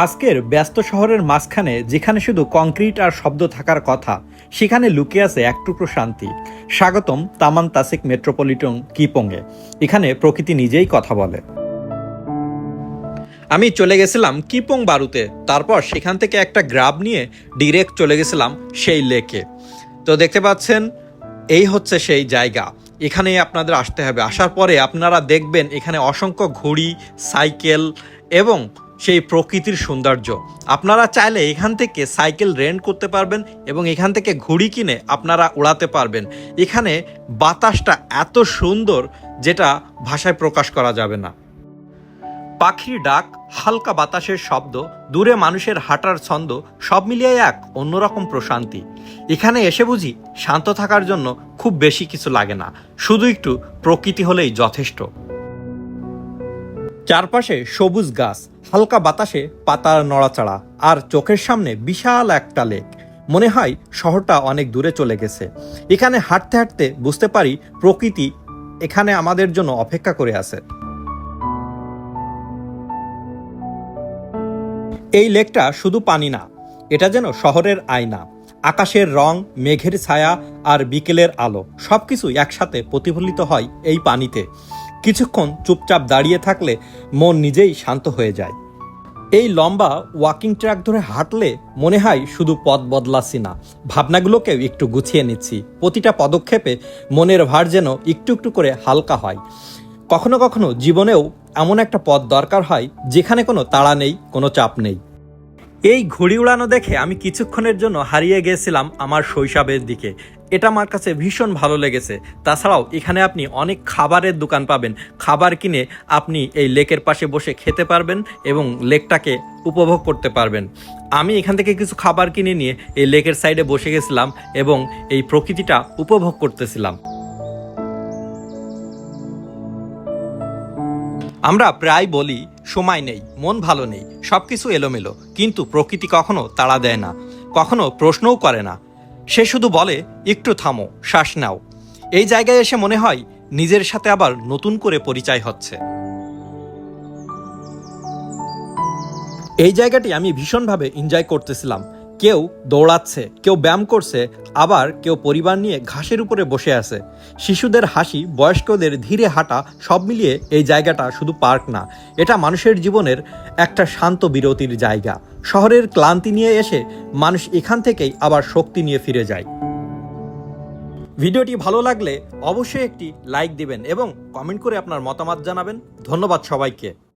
আজকের ব্যস্ত শহরের মাঝখানে যেখানে শুধু কংক্রিট আর শব্দ থাকার কথা, সেখানে লুকিয়ে আছে এক টুকরো শান্তি। স্বাগতম তামান তাসিক মেট্রোপলিটন কিপংয়ে। এখানে প্রকৃতি নিজেই কথা বলে। আমি চলে গেছিলাম কিপং বারুতে, তারপর সেখান থেকে একটা গ্রাব নিয়ে ডিরেক্ট চলে গেছিলাম সেই লেকে। তো দেখতে পাচ্ছেন, এই হচ্ছে সেই জায়গা। এখানে আপনাদের আসতে হবে। আসার পরে আপনারা দেখবেন এখানে অসংখ্য ঘুড়ি, সাইকেল এবং সেই প্রকৃতির সৌন্দর্য। আপনারা চাইলে এখান থেকে সাইকেল রেন্ট করতে পারবেন এবং এখান থেকে ঘুড়ি কিনে আপনারা উড়াতে পারবেন। এখানে বাতাসটা এত সুন্দর যেটা ভাষায় প্রকাশ করা যাবে না। পাখির ডাক, হালকা বাতাসের শব্দ, দূরে মানুষের হাঁটার ছন্দ, সব মিলিয়ে এক অন্যরকম প্রশান্তি। এখানে এসে বুঝি শান্ত থাকার জন্য খুব বেশি কিছু লাগে না, শুধু একটু প্রকৃতি হলেই যথেষ্ট। চারপাশে সবুজ গাছ, হালকা বাতাসে পাতার নড়াচড়া, আর চোখের সামনে বিশাল একটা লেক। মনে হয় শহরটা অনেক দূরে চলে গেছে। এখানে হাঁটতে হাঁটতে বুঝতে পারি প্রকৃতি এখানে আমাদের জন্য অপেক্ষা করে আছে। এই লেকটা শুধু পানি না, এটা যেন শহরের আয়না। আকাশের রং, মেঘের ছায়া আর বিকেলের আলো সবকিছু একসাথে প্রতিফলিত হয় এই পানিতে। কিছুক্ষণ চুপচাপ দাঁড়িয়ে থাকলে মন নিজেই শান্ত হয়ে যায়। এই লম্বা ওয়াকিং ট্র্যাক ধরে হাঁটলে মনে হয় শুধু পথ বদলাচ্ছি না, ভাবনাগুলোকেও একটু গুছিয়ে নিচ্ছি। প্রতিটা পদক্ষেপে মনের ভার যেন একটু একটু করে হালকা হয়। কখনো কখনো জীবনেও এমন একটা পথ দরকার হয় যেখানে কোনো তাড়া নেই, কোনো চাপ নেই। এই ঘুড়ি উড়ানো দেখে আমি কিছুক্ষণের জন্য হারিয়ে গিয়েছিলাম আমার শৈশবের দিকে। এটা আমার কাছে ভীষণ ভালো লেগেছে। তাছাড়াও এখানে আপনি অনেক খাবারের দোকান পাবেন। খাবার কিনে আপনি এই লেকের পাশে বসে খেতে পারবেন এবং লেকটাকে উপভোগ করতে পারবেন। আমি এখান থেকে কিছু খাবার কিনে নিয়ে এই লেকের সাইডে বসে গেছিলাম এবং এই প্রকৃতিটা উপভোগ করতেছিলাম। আমরা প্রায় বলি সময় নেই, মন ভালো নেই, সবকিছু এলোমেলো, কিন্তু প্রকৃতি কখনো তাড়া দেয় না, কখনো প্রশ্নও করে না। সে শুধু বলে একটু থামো, শ্বাস নাও। এই জায়গায় এসে মনে হয় নিজের সাথে আবার নতুন করে পরিচয় হচ্ছে। এই জায়গাটি আমি ভীষণভাবে এনজয় করতেছিলাম। কেউ দৌড়াচ্ছে, কেউ ব্যায়াম করছে, আবার কেউ পরিবার নিয়ে ঘাসের উপরে বসে আছে। শিশুদের হাসি, বয়স্কদের ধীরে হাঁটা, সব মিলিয়ে এই জায়গাটা শুধু পার্ক না, এটা মানুষের জীবনের একটা শান্ত বিরতির জায়গা। শহরের ক্লান্তি নিয়ে এসে মানুষ এখান থেকেই আবার শক্তি নিয়ে ফিরে যায়। ভিডিওটি ভালো লাগলে অবশ্যই একটি লাইক দিবেন এবং কমেন্ট করে আপনার মতামত জানাবেন। ধন্যবাদ সবাইকে।